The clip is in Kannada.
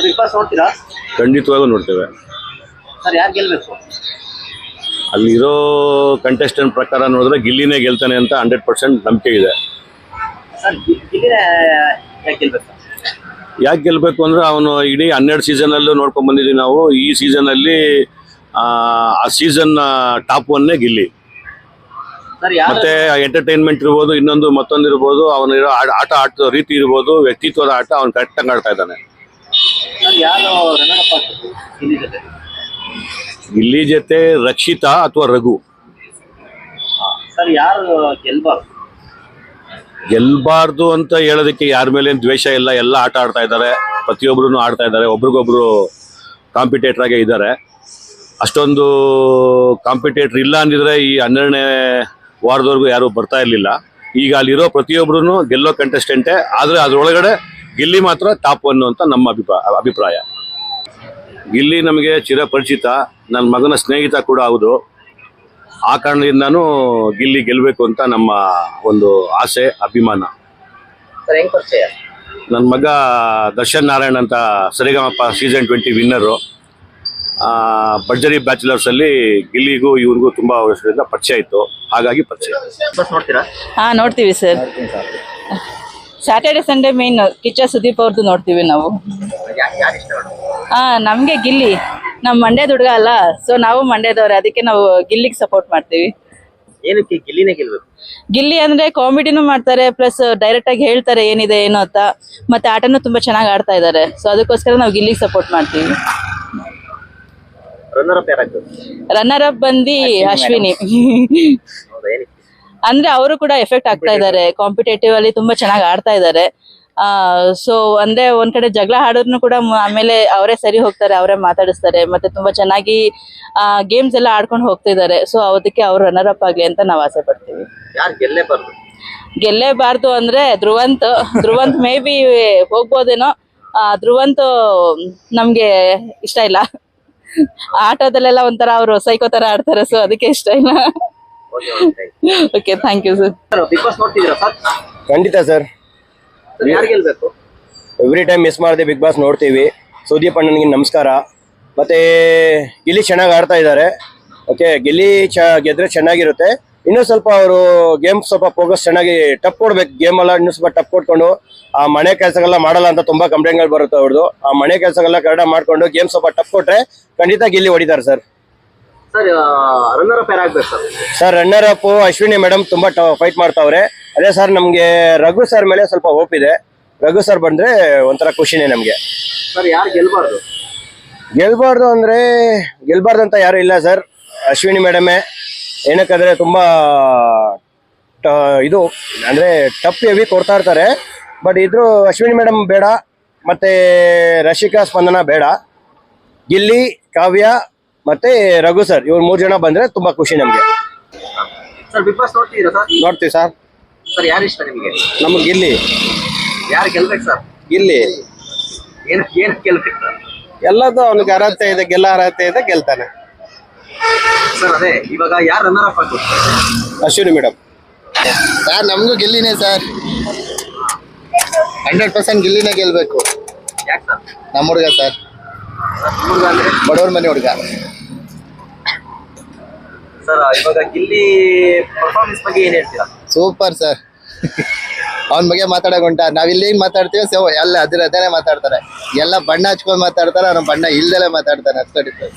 ಬಿಗ್ ಬಾಸ್ ನೋಡ್ತೀರಾ? ಖಂಡಿತವಾಗೂ ನೋಡ್ತೇವೆ. ಸರ್ ಯಾರು ಗೆಲ್ಬೇಕು? ಅಲ್ಲಿರೋ ಕಂಟೆಸ್ಟೆಂಟ್ ಪ್ರಕಾರ ನೋಡಿದ್ರೆ ಗಿಲ್ಲಿನೇ ಗೆಲ್ತಾನೆ ಅಂತ 100% ನಂಬಿಕೆ ಇದೆ. ಸರ್ ಗಿಲ್ಲಿನೇ ಯಾಕೆ ಗೆಲ್ಬೇಕು? ಯಾಕೆ ಗೆಲ್ಬೇಕು ಅಂದ್ರೆ ಅವನು ಇಡೀ 12 ಸೀಸನಲ್ಲೂ ನೋಡ್ಕೊಂಡ್ ಬಂದಿದ್ದೀವಿ ನಾವು. ಈ ಸೀಸನಲ್ಲಿ ಆ ಸೀಸನ್ ಟಾಪ್ 1 ಗಿಲ್ಲಿ. ಮತ್ತೆ ಎಂಟರ್ಟೈನ್ಮೆಂಟ್ ಇರ್ಬೋದು, ಇನ್ನೊಂದು ಮತ್ತೊಂದು ಇರ್ಬೋದು, ಅವನಿರೋ ಆಟ ಆಟದ ರೀತಿ ಇರ್ಬೋದು, ವ್ಯಕ್ತಿತ್ವದ ಆಟ ಅವ್ನು ಕರೆಕ್ಟಾಗಿ ಆಡ್ತಾ ಇದ್ದಾನೆ. ಗಿಲ್ಲಿ ಜೊತೆ ರಕ್ಷಿತಾ ಅಥವಾ ರಘು. ಸರ್ ಯಾರು ಗೆಲ್ಬಾರ್ದು ಅಂತ ಹೇಳೋದಕ್ಕೆ ಯಾರ ಮೇಲೆ ದ್ವೇಷ ಇಲ್ಲ, ಎಲ್ಲ ಆಟ ಆಡ್ತಾ ಇದ್ದಾರೆ, ಪ್ರತಿಯೊಬ್ರು ಆಡ್ತಾ ಇದ್ದಾರೆ, ಒಬ್ರಿಗೊಬ್ರು ಕಾಂಪಿಟೇಟರ್ ಆಗೇ ಇದ್ದಾರೆ. ಅಷ್ಟೊಂದು ಕಾಂಪಿಟೇಟರ್ ಇಲ್ಲ ಅಂದಿದ್ರೆ ಈ 12ನೇ ವಾರದವರೆಗೂ ಯಾರು ಬರ್ತಾ ಇರಲಿಲ್ಲ. ಈಗ ಅಲ್ಲಿರೋ ಪ್ರತಿಯೊಬ್ರು ಗೆಲ್ಲೋ ಕಂಟೆಸ್ಟೆಂಟೇ, ಆದರೆ ಅದರೊಳಗಡೆ ಗಿಲ್ಲಿ ಮಾತ್ರ ಟಾಪ್ 1 ಅಂತ ನಮ್ಮ ಅಭಿಪ್ರಾಯ. ಗಿಲ್ಲಿ ನಮಗೆ ಚಿರಪರಿಚಿತ, ನನ್ನ ಮಗನ ಸ್ನೇಹಿತ ಕೂಡ ಹೌದು. ಆ ಕಾರಣದಿಂದಾನು ಗಿಲ್ಲಿ ಗೆಲ್ಲಬೇಕು ಅಂತ ನಮ್ಮ ಒಂದು ಆಸೆ, ಅಭಿಮಾನ. ನನ್ನ ಮಗ ದರ್ಶನ್ ನಾರಾಯಣ್ ಅಂತ ಸರಿಗಮಪ ಸೀಸನ್ 20 ವಿನ್ನರು. ಭರ್ಜರಿ ಬ್ಯಾಚುಲರ್ಸ್ ಅಲ್ಲಿ ಗಿಲ್ಲಿಗೂ ಇವ್ರಿಗೂ ತುಂಬಾ ವರ್ಷದಿಂದ ಪರಿಚಯ ಇತ್ತು, ಹಾಗಾಗಿ ಪರಿಚಯ. ನೋಡ್ತೀವಿ sir. Saturday Sunday main Kiccha Sudeep ಅವ್ರದ್ದು ನೋಡ್ತೀವಿ ನಾವು. ನಮ್ಗೆ ಗಿಲ್ಲಿ ನಮ್ಮ ಮಂಡ್ಯದ ಹುಡುಗ ಅಲ್ಲ, ಸೊ ನಾವು ಮಂಡ್ಯದವ್ರೆ, ಅದಕ್ಕೆ ನಾವು ಗಿಲ್ಲಿಗೆ ಸಪೋರ್ಟ್ ಮಾಡ್ತೀವಿ. ಏನಕ್ಕೆ ಗಿಲ್ಲಿನೇ ಗೆಲ್ಬೇಕು? ಗಿಲ್ಲಿ ಅಂದ್ರೆ ಕಾಮಿಡಿನೂ ಮಾಡ್ತಾರೆ, ಪ್ಲಸ್ ಡೈರೆಕ್ಟ್ ಆಗಿ ಹೇಳ್ತಾರೆ ಏನಿದೆ ಏನು ಅಂತ, ಮತ್ತೆ ಆಟನೂ ತುಂಬಾ ಚೆನ್ನಾಗಿ ಆಡ್ತಾ ಇದ್ದಾರೆ. ಸೊ ಅದಕ್ಕೋಸ್ಕರ ನಾವು ಗಿಲ್ಲಿಗೆ ಸಪೋರ್ಟ್ ಮಾಡ್ತೀವಿ. ರನ್ನರ್ ಅಪ್ ಬಂದು ಅಶ್ವಿನಿ. ಅಂದ್ರೆ ಅವರು ಕೂಡ ಎಫೆಕ್ಟ್ ಆಗ್ತಾ ಇದ್ದಾರೆ, ಕಾಂಪಿಟೇಟಿವ್ ಅಲ್ಲಿ ತುಂಬಾ ಚೆನ್ನಾಗಿ ಆಡ್ತಾ ಇದ್ದಾರೆ. ಸೊ ಅಂದ್ರೆ ಒಂದ್ ಕಡೆ ಜಗಳ ಆಡೋದ್ನು ಕೂಡ ಆಮೇಲೆ ಅವರೇ ಸರಿ ಹೋಗ್ತಾರೆ, ಅವರೇ ಮಾತಾಡಿಸ್ತಾರೆ, ಮತ್ತೆ ತುಂಬಾ ಚೆನ್ನಾಗಿ ಗೇಮ್ಸ್ ಎಲ್ಲ ಆಡ್ಕೊಂಡು ಹೋಗ್ತಿದ್ದಾರೆ. ಸೊ ಅದಕ್ಕೆ ಅವ್ರು ರನ್ನರ್ ಅಪ್ ಆಗ್ಲಿ ಅಂತ ನಾವು ಆಸೆ ಪಡ್ತೀವಿ. ಗೆಲ್ಲೇಬಾರ್ದು ಅಂದ್ರೆ ಧ್ರುವಂತ್ ಮೇ ಬಿ ಹೋಗ್ಬೋದೇನೋ. ಧ್ರುವಂತ್ ನಮ್ಗೆ ಇಷ್ಟ ಇಲ್ಲ, ಆಟೋದಲ್ಲೆಲ್ಲ ಒಂಥರ ಅವರು ಸೈಕೋ ತರ ಆಡ್ತಾರೆ, ಸೊ ಅದಕ್ಕೆ ಇಷ್ಟ ಇಲ್ಲ. Okay, thank you sir. Bigg Boss ನೋಡ್ತಿದ್ದೀರಾ ಸರ್? ಖಂಡಿತ ಸರ್. ಯಾರು ಗೆಲ್ಬೇಕು? ಎವ್ರಿ ಟೈಮ್ ಮಿಸ್ ಮಾಡದೆ ಬಿಗ್ ಬಾಸ್ ನೋಡ್ತೀವಿ. ಸುದೀಪ್ ಅಣ್ಣನಿಗೆ ನಮಸ್ಕಾರ. ಮತ್ತೆ ಗಿಲ್ಲಿ ಚೆನ್ನಾಗಿ ಆಡ್ತಾ ಇದ್ದಾರೆ. ಓಕೆ, ಗಿಲ್ಲಿ ಗೆದ್ರೆ ಚೆನ್ನಾಗಿರುತ್ತೆ. ಇನ್ನೂ ಸ್ವಲ್ಪ ಅವರು ಗೇಮ್ ಸ್ವಲ್ಪ ಫೋಕಸ್ ಚೆನ್ನಾಗಿ ಟಪ್ ಕೊಡ್ಬೇಕು. ಗೇಮ್ ಎಲ್ಲ ಇನ್ನೂ ಸ್ವಲ್ಪ ಟಪ್ ಕೊಟ್ಕೊಂಡು ಆ ಮನೆ ಕೆಲಸಗಳೆಲ್ಲ ಮಾಡಲ್ಲ ಅಂತ ತುಂಬಾ ಕಂಪ್ಲೇಂಟ್ಗಳು ಬರುತ್ತೆ ಅವ್ರದ್ದು. ಆ ಮನೆ ಕೆಲಸಗಳೆಲ್ಲ ಕರೆಕ್ಟಾಗಿ ಮಾಡ್ಕೊಂಡು ಗೇಮ್ ಸ್ವಲ್ಪ ಟಪ್ ಕೊಟ್ರೆ ಖಂಡಿತ ಗಿಲ್ಲಿ ಹೊಡಿತಾರೆ ಸರ್. ರನ್ನರ್ ಅಪ್ ಯಾರಾಗಬೇಕು sir? Runner up Ashwini madam ತುಂಬಾ ಫೈಟ್ ಮಾಡ್ತಾವ್ರೆ. ಅದೇ ಸರ್, ನಮ್ಗೆ ರಘು ಸರ್ ಮೇಲೆ ಸ್ವಲ್ಪ ಹೋಪ್ ಇದೆ. ರಘು ಸರ್ ಬಂದ್ರೆ ಒಂಥರ ಖುಷಿನೇ ನಮ್ಗೆ. ಸರ್ ಯಾರು ಗೆಲ್ಬಾರ್ದು? ಗೆಲ್ಬಾರ್ದು ಅಂತ ಯಾರು ಇಲ್ಲ ಸರ್. ಅಶ್ವಿನಿ ಮೇಡಮೇ. ಏನಕ್ಕಂದ್ರೆ ತುಂಬಾ ಇದು ಅಂದ್ರೆ ಟಪ್ ಹೆವಿ ಕೊಡ್ತಾ ಇರ್ತಾರೆ. ಬಟ್ ಇದ್ರು ಅಶ್ವಿನಿ ಮೇಡಮ್ ಬೇಡ, ಮತ್ತೆ ರಶಿಕಾ ಸ್ಪಂದನ ಬೇಡ. ಗಿಲ್ಲಿ, ಕಾವ್ಯ ಮತ್ತೆ ರಘು ಸರ್, ಇವ್ರು 3 ಜನ ಬಂದ್ರೆ ತುಂಬಾ ಖುಷಿ ನಮ್ಗೆ. ಸರ್ ಬಿಗ್ ಬಾಸ್ ನೋಡ್ತಿದ್ದೀರಾ ಸರ್? ನೋಡ್ತೀವಿ ಸರ್. ಸರ್ ಯಾರು ಇಷ್ಟ ನಿಮಗೆ? ನಮ್ಗೆ ಗಿಲ್ಲಿ. ಯಾರು ಗೆಲ್ಬೇಕು ಸರ್? ಗಿಲ್ಲಿ. ಏನ್ ಗೆಲ್ಬೇಕು ಸರ್? ಎಲ್ಲದೂ ಅವನಿಗೆ ಅರ್ಹತೆ ಇದೆ, ಅರ್ಹತೆ ಇದೆ, ಗೆಲ್ತಾನೆ ಸರ್. ಅದೇ ಇವಾಗ ಯಾರು ರನ್ನರ್ ಅಪ್ ಆಗ್ಬೇಕು? ಅಶ್ವಿನಿ ಮೇಡಮ್. ಸರ್ ನಮಗೂ ಗಿಲ್ಲಿನೇ ಸರ್, 100% ಗಿಲ್ಲಿನೇ ಗೆಲ್ಬೇಕು. ಯಾಕೆ ಸರ್? ನಮ್ಮ ಹುಡುಗ ಸರ್, ಬಡವ್ರ ಮನೆ ಹುಡುಗ ಸರ್. ಇವಾಗ ಗಿಲ್ಲಿ ಪರ್ಫಾರ್ಮೆನ್ಸ್ ಬಗ್ಗೆ ಏನ್ ಹೇಳ್ತೀರಾ? Super sir. ಅವನ ಬಗ್ಗೆ ಮಾತಾಡೋಗುಂಟ ನಾವಿಲ್ಲಿ ಏನ್ ಮಾತಾಡ್ತೀವಿ ಎಲ್ಲ ಅದೇನೆ ಮಾತಾಡ್ತಾರೆ. ಎಲ್ಲ ಬಣ್ಣ ಹಚ್ಕೊಂಡ್ ಮಾತಾಡ್ತಾರೆ, ಅವ್ನ ಬಣ್ಣ ಇಲ್ದಲೆ ಮಾತಾಡ್ತಾನೆ. ಅಷ್ಟೇ.